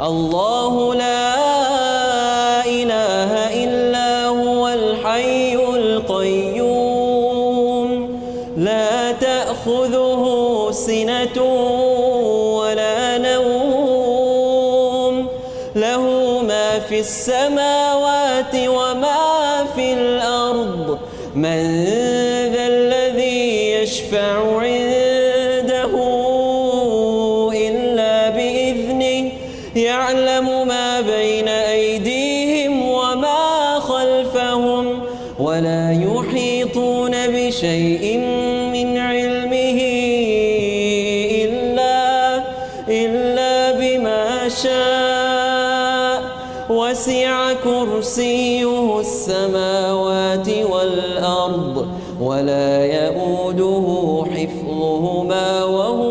الله لا إله إلا هو الحي القيوم لا تأخذه سنة ولا نوم له ما في السماوات وما في الأرض من ذا الذي يشفع عنده إلا بإذنه يعلم ما بين أيديهم وما خلفهم ولا يحيطون بشيء من علمه إلا بما شاء وسع كرسيه السماوات والأرض ولا يؤوده حفظهما وهو